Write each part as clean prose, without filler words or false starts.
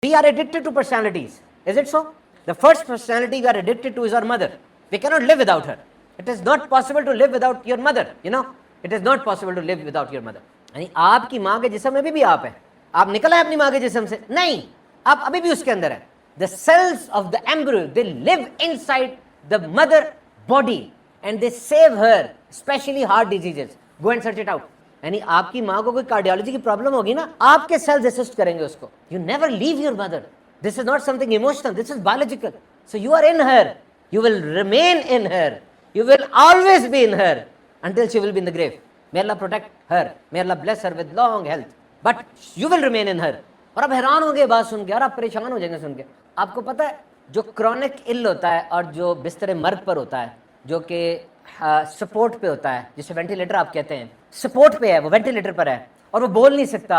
We are addicted to personalities. Is it so? The first personality we are addicted to is our mother. We cannot live without her. It is not possible to live without your mother. You know, it is not possible to live without your mother. यानी आपकी माँ के जिस्म में भी आप हैं. आप निकल आए अपनी माँ के जिस्म से? नहीं, आप अभी भी उसके अंदर हैं. The cells of the embryo, they live inside the mother body and they save her, especially heart diseases. Go and search it out. यानी आपकी माँ को कोई कार्डियोलॉजी की प्रॉब्लम होगी ना, आपके सेल्स असिस्ट करेंगे उसको. You never leave your mother. This is not something emotional, this is biological. So you are in her, you will remain in her, you will always be in her until she will be in the grave. May Allah protect her, may Allah bless her with long health, but you will remain in her. और आप हैरान होंगे बात सुन के, और आप परेशान हो जाएंगे सुन के. आपको पता है जो क्रॉनिक इल होता है और जो बिस्तर मर्ग पर होता है, जो कि सपोर्ट पे होता है, जिसे वेंटिलेटर आप कहते हैं, सपोर्ट पे है, वो वेंटिलेटर पर है और वो बोल नहीं सकता,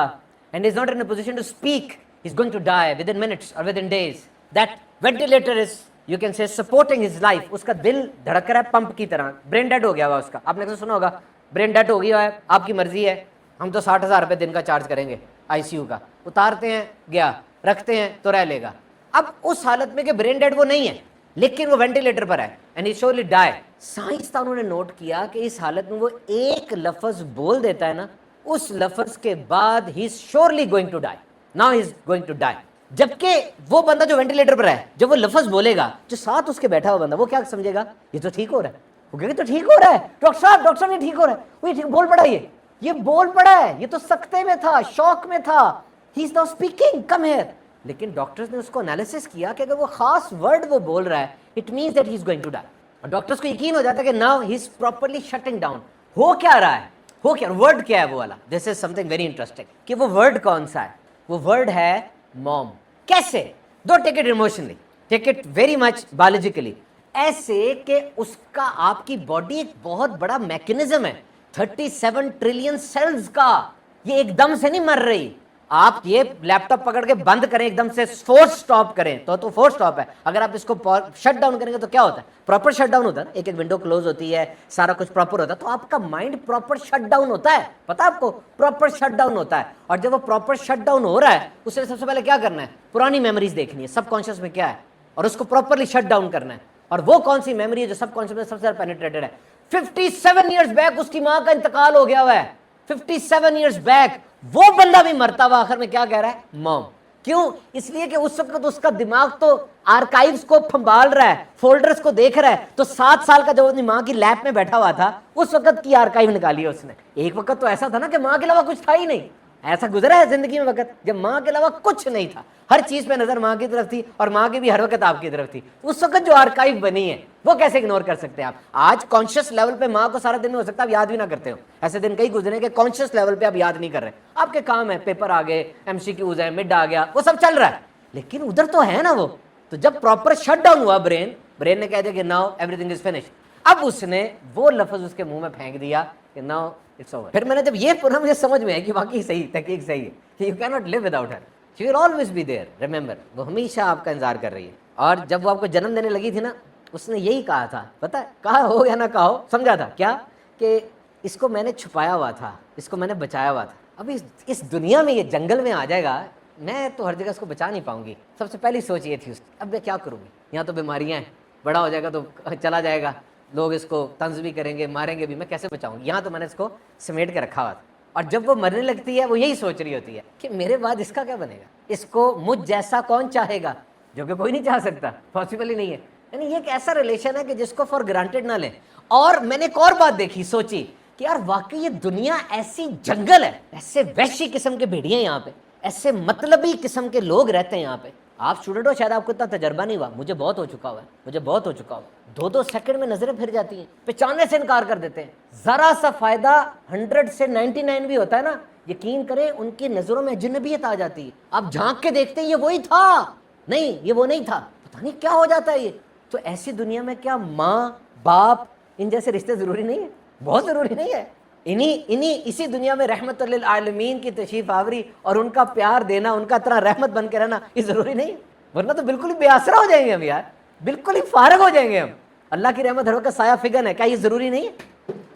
and is not in a position to speak, is going to die within minutes और within days. That ventilator is, you can say, supporting his life. उसका दिल धड़क रहा है पंप की तरह. ब्रेन डेड हो गया हुआ उसका. आपने तो सुना होगा, ब्रेन डेड हो गया है, आपकी मर्जी है, हम तो 60,000 रुपये दिन का चार्ज करेंगे आईसीयू का. उतारते हैं, गया, रखते हैं तो रह लेगा. अब उस हालत में कि ब्रेन डेड वो नहीं है, लेकिन वो वेंटिलेटर पर है, एंड ही श्योरली डाई. साइंसदानों ने नोट किया कि इस हालत में वो एक लफ्ज बोल देता है ना, उस लफ्ज के बाद he is surely going to die. Now he is going to die. जबकि वो बंदा जो वेंटिलेटर पर है, जब वो लफ्ज बोलेगा, जो साथ उसके बैठा हुआ बंदा, वो क्या समझेगा, ये तो ठीक हो रहा है. वो कहेगा तो ठीक हो रहा है, डॉक्टर साहब ये ठीक हो रहा है. वो ठीक बोल पड़ा, ये बोल पड़ा है, ये तो सख्ते में था, शौक में था, he is now speaking, come here. लेकिन डॉक्टर्स ने उसको एनालिसिस किया कि अगर वो खास वर्ड वो बोल रहा है, it means that he is going to die. और डॉक्टर्स को यकीन हो जाता है कि now he is properly shutting down. हो क्या रहा है, हो क्या, वर्ड क्या है वो वाला. This is something very interesting कि वो वर्ड कौन सा है. वो वर्ड है मॉम. कैसे? दो, take it emotionally, take it very much biologically. ऐसे कि उसका, आपकी बॉडी एक बहुत बड़ा मैकेनिज्म है, 37 ट्रिलियन सेल्स का. ये एकदम से नहीं मर रही. आप ये लैपटॉप पकड़ के बंद करें, एकदम से फोर्स स्टॉप करें तो फोर्स स्टॉप है. अगर आप इसको शट डाउन करेंगे तो क्या होता है, प्रॉपर शट डाउन होता है ना. एक एक विंडो क्लोज होती है, सारा कुछ प्रॉपर होता है, तो आपका माइंड प्रॉपर शट डाउन होता है. पता है आपको, प्रॉपर शट डाउन होता है. और जब वो प्रॉपर शट डाउन हो रहा है, उससे सबसे पहले क्या करना है, पुरानी मेमोरीज देखनी है, सबकॉन्शियस में क्या है, और उसको प्रॉपरली शट डाउन करना है. और वो कौन सी मेमोरी है जो सबकॉन्शियस में सबसे ज्यादा पेनिट्रेटेड है. 57 ईयर्स बैक उसकी माँ का इंतकाल हो गया हुआ है. 57 ईयर्स बैक वो बंदा भी मरता हुआ आखिर में क्या कह रहा है, मॉम. क्यों? इसलिए कि उस वक्त उसका दिमाग तो आर्काइव्स को फंभाल रहा है, फोल्डर्स को देख रहा है. तो 7 साल का जब अपनी माँ की लैब में बैठा हुआ था, उस वक्त की आर्काइव निकाली है उसने. एक वक्त तो ऐसा था ना कि माँ के अलावा कुछ था ही नहीं. ऐसा गुजरा है जिंदगी में वक्त जब माँ के अलावा कुछ नहीं था, हर चीज पे नजर माँ की तरफ थी, और माँ की भी हर वक्त आपकी तरफ थी. उस वक्त जो आर्काइव बनी है वो कैसे इग्नोर कर सकते हैं आप. आज कॉन्शियस लेवल पे माँ को सारा दिन में हो सकता है आप याद भी ना करते हो. ऐसे दिन कई गुजरे कि कॉन्शियस लेवल पे आप याद नहीं कर रहे. आपके काम है, पेपर आ गए, एमसीक्यूज है, मिड आ गया, वो सब चल रहा है, लेकिन उधर तो है ना वो. तो जब प्रॉपर शट डाउन हुआ ब्रेन ने कह दिया कि नाउ एवरीथिंग इज फिनिश. अब उसने वो लफ्ज उसके मुंह में फेंक दिया कि नाउ इट्स ओवर. फिर मैंने जब ये पूरा मुझे समझ में है कि वाकई सही तहकीक सही है कि you can not live without her, she will always be there. Remember, वो हमेशा आपका इंतजार कर रही है. और जब वो आपको जन्म देने लगी थी ना, उसने यही कहा था, पता है, कहा हो या ना कहा हो, समझा था क्या कि इसको मैंने छुपाया हुआ था, इसको मैंने बचाया हुआ था. अभी इस दुनिया में ये जंगल में आ जाएगा, मैं तो हर जगह इसको बचा नहीं पाऊंगी. सबसे पहली सोच ये थी उसकी, अब मैं क्या करूँगी, यहाँ तो बीमारियाँ हैं, बड़ा हो जाएगा तो चला जाएगा, लोग इसको तंज भी करेंगे, मारेंगे भी, मैं कैसे बचाऊंगी. यहाँ तो मैंने इसको समेट के रखा हुआ था. और जब वो मरने लगती है, वो यही सोच रही होती है कि मेरे बाद इसका क्या बनेगा, इसको मुझ जैसा कौन चाहेगा, जो कि कोई नहीं चाह सकता, पॉसिबल ही नहीं है. यानी ये एक ऐसा रिलेशन है कि जिसको फॉर ग्रांटेड ना लें. और मैंने एक और बात देखी, सोची कि यार वाकई ये दुनिया ऐसी जंगल है, ऐसे वैश्य किस्म के भेड़िए यहाँ पे, ऐसे मतलबी किस्म के लोग रहते हैं यहाँ पे. आप स्टूडेंट हो, शायद आपको इतना तजर्बा नहीं हुआ, मुझे बहुत हो चुका हुआ है, मुझे बहुत हो चुका हुआ. 2-2 सेकंड में नजरें फिर जाती हैं, पहचानने से इनकार कर देते हैं. जरा सा फायदा 100 से 99 भी होता है ना, यकीन करें उनकी नजरों में अजनबियत आ जाती है. आप झांक के देखते हैं ये वही था, नहीं ये वो नहीं था, पता नहीं क्या हो जाता है ये. तो ऐसी दुनिया में क्या माँ बाप इन जैसे रिश्ते जरूरी नहीं है? बहुत जरूरी नहीं है. इसी दुनिया में रहमत लिल आलमीन की तशरीफ आवरी और उनका प्यार देना, उनका तरह रहमत बन के रहना, ये जरूरी नहीं है. वरना तो बिल्कुल ही बेआसरा हो जाएंगे हम यार, बिल्कुल ही फारग हो जाएंगे हम. अल्लाह की रहमत हर वक्त साया फिगन है, क्या ये जरूरी नहीं है?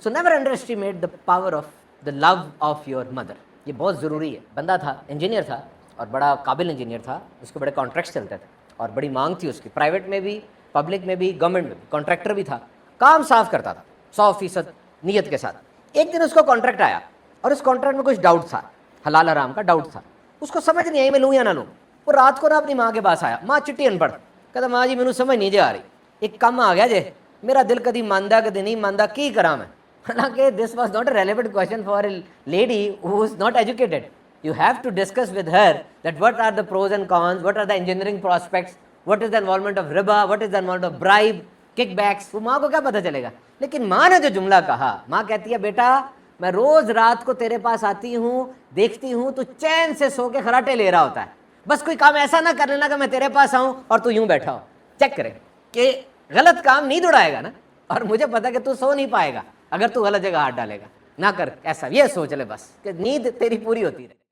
So never under estimate the power of the love of your mother. ये बहुत जरूरी है. बंदा था, इंजीनियर था, اور بڑا قابل انجینئر تھا, اس کے بڑے کانٹریکٹس چلتے تھے اور بڑی مانگ تھی اس کی, پرائیویٹ میں بھی, پبلک میں بھی, گورنمنٹ میں بھی. کانٹریکٹر بھی تھا, کام صاف کرتا تھا 100% نیت کے ساتھ. ایک دن اس کو کانٹریکٹ آیا اور اس کانٹریکٹ میں کچھ ڈاؤٹ تھا, حلال حرام کا ڈاؤٹ تھا. اس کو سمجھ نہیں آئی میں لوں یا نہ لوں. وہ رات کو نا اپنی ماں کے پاس آیا, ماں چٹی ان پڑھ, کہتا ماں جی مینوں سمجھ نہیں جے آ رہی, ایک کم آ گیا جے, میرا دل کدی ماندا کدی نہیں ماندا, کی کراں میں. حالانکہ this was not a relevant question for a lady who is not educated. You have to discuss with her that what are the pros and cons, what are the engineering prospects, what is the involvement of riba, what is the involvement of bribe, kickbacks. وہ ماں کو کیا پتہ چلے گا. لیکن ماں نے جو جملہ کہا, ماں کہتی ہے بیٹا میں روز رات کو تیرے پاس آتی ہوں, دیکھتی ہوں تو چین سے سو کے خراٹے لے رہا ہوتا ہے, بس کوئی کام ایسا نہ کر لینا کہ میں تیرے پاس آؤں اور تو یوں بیٹھا ہو. چیک کرے کہ غلط کام نہیں دوڑائے گا نا, اور مجھے پتا کہ تو سو نہیں پائے گا اگر تو غلط جگہ ہاتھ ڈالے گا. نہ کر ایسا, یہ سوچ لے بس کہ نیند تیری پوری ہوتی رہے.